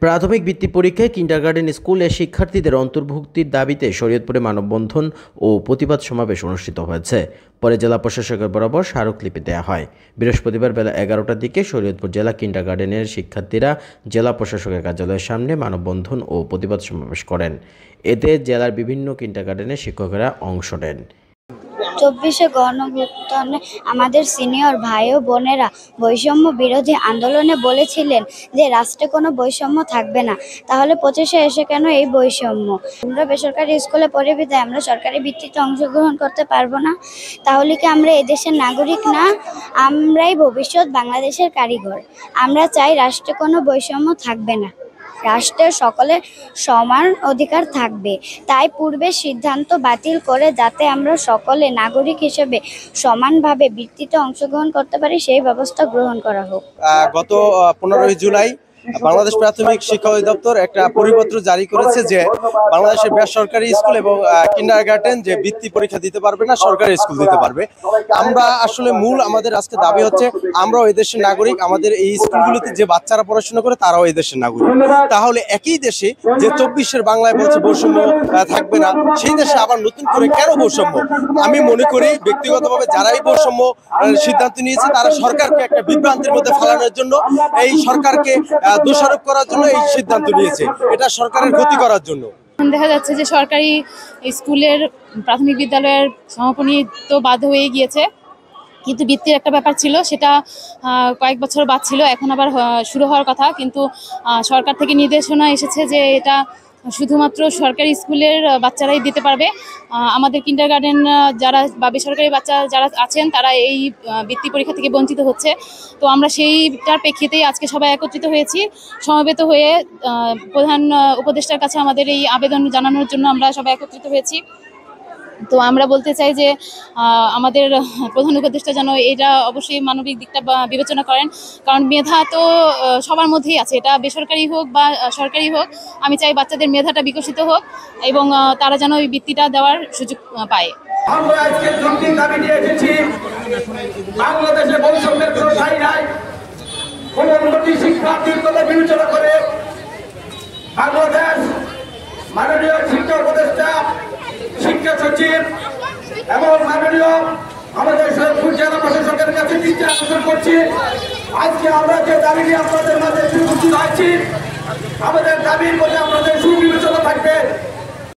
প্রাথমিক বৃত্তি পরীক্ষায় কিন্ডারগার্টেন স্কুলে শিক্ষার্থীদের অন্তর্ভুক্তির দাবিতে শরীয়তপুরে মানববন্ধন ও প্রতিবাদ সমাবেশ অনুষ্ঠিত হয়েছে। পরে জেলা প্রশাসকের বরাবর স্মারকলিপি দেওয়া হয়। বৃহস্পতিবার বেলা 11টার দিকে শরীয়তপুর জেলা কিন্ডারগার্টেনের শিক্ষার্থীরা জেলা প্রশাসকের কার্যালয়ের সামনে মানববন্ধন ও প্রতিবাদ সমাবেশ করেন। এতে জেলার বিভিন্ন কিন্ডারগার্টেনের শিক্ষকেরা অংশ নেন। 24শে গণঅভ্যুত্থানে আমাদের সিনিয়র ভাই ও বোনেরা বৈষম্য বিরোধী আন্দোলনে বলেছিলেন যে রাষ্ট্রে কোনো বৈষম্য থাকবে না, তাহলে 25শে এসে কেন এই বৈষম্য? আমরা বেসরকারি স্কুলে পড়ে বিধায় আমরা সরকারি ভিত্তিতে অংশগ্রহণ করতে পারবো না, তাহলে কি আমরা এদেশের নাগরিক না? আমরাই ভবিষ্যৎ বাংলাদেশের কারিগর। আমরা চাই রাষ্ট্রে কোনো বৈষম্য থাকবে না, রাষ্ট্রের সকলের সমান অধিকার থাকবে। তাই পূর্বের সিদ্ধান্ত বাতিল করে যাতে আমরা সকলে নাগরিক হিসেবে সমানভাবে বৃত্তিতে অংশগ্রহণ করতে পারি সেই ব্যবস্থা গ্রহণ করা হোক। গত 15 জুলাই বাংলাদেশ প্রাথমিক শিক্ষা অধিদপ্তর একটা পরিপত্র জারি করেছে যে বাংলাদেশের বেসরকারি স্কুল এবং কিন্ডারগার্টেন যে বৃত্তি পরীক্ষা দিতে পারবে না, সরকারি স্কুল দিতে পারবে। আমরা আসলে আমাদের আজকে দাবি হচ্ছে আমরাও এই দেশের নাগরিক, আমাদের এই স্কুলগুলিতে যে বাচ্চারা পড়াশোনা করে তারাও এই দেশের নাগরিক। তাহলে একই দেশে যে 24-এর বাংলায় বলছে বৈষম্য থাকবে না, সেই দেশে আবার নতুন করে কেন বৈষম্য? আমি মনে করি ব্যক্তিগতভাবে যারাই বৈষম্য সিদ্ধান্ত নিয়েছে তারা সরকারকে একটা বিভ্রান্তির মধ্যে ফেলানোর জন্য, এই সরকারকে দোষারোপ করার জন্য এই সিদ্ধান্ত নিয়েছে। এটা সরকারের ক্ষতি করার জন্য। দেখা যাচ্ছে যে সরকারি স্কুলের প্রাথমিক বিদ্যালয়ের সমাপনী তো বাধ্য হয়ে গিয়েছে, কিন্তু বৃত্তির একটা ব্যাপার ছিল, সেটা কয়েক বছর বাদ ছিল, এখন আবার শুরু হওয়ার কথা। কিন্তু সরকার থেকে নির্দেশনা এসেছে যে এটা শুধুমাত্র সরকারি স্কুলের বাচ্চারাই দিতে পারবে। আমাদের কিন্ডারগার্টেন যারা বা বেসরকারি বাচ্চা যারা আছেন তারা এই বৃত্তি পরীক্ষা থেকে বঞ্চিত হচ্ছে। তো আমরা সেইটার প্রেক্ষিতেই আজকে সবাই একত্রিত হয়েছি, সমবেত হয়ে প্রধান উপদেষ্টার কাছে আমাদের এই আবেদন জানানোর জন্য আমরা সবাই একত্রিত হয়েছি। তো আমরা বলতে চাই যে আমাদের প্রধান উপদেষ্টা যেন এটা অবশ্যই মানবিক দিকটা বিবেচনা করেন, কারণ মেধা তো সবার মধ্যেই আছে, এটা বেসরকারি হোক বা সরকারি হোক। আমি চাই বাচ্চাদের মেধাটা বিকশিত হোক এবং তারা যেন ওই বৃত্তিটা দেওয়ার সুযোগ পায়। আমরা আজকে যৌক্তিক দাবি নিয়ে এসেছি, বাংলাদেশে বৈষম্যের কোনো ঠাঁই নাই। কোন উন্নতি শিক্ষার্থীর কথা বিবেচনা করে বাংলাদেশ মাননীয় শিক্ষা উপদেষ্টা, শিক্ষা সচিব এবং মাননীয় আমাদের জেলা প্রশাসকের কাছে দৃষ্টি আকর্ষণ করছি। আজকে আমরা যে দাবি নিয়ে আপনাদের মাঝে উপস্থিত হয়েছি, আমাদের দাবির মধ্যে আপনাদের সুবিবেচনা থাকবে।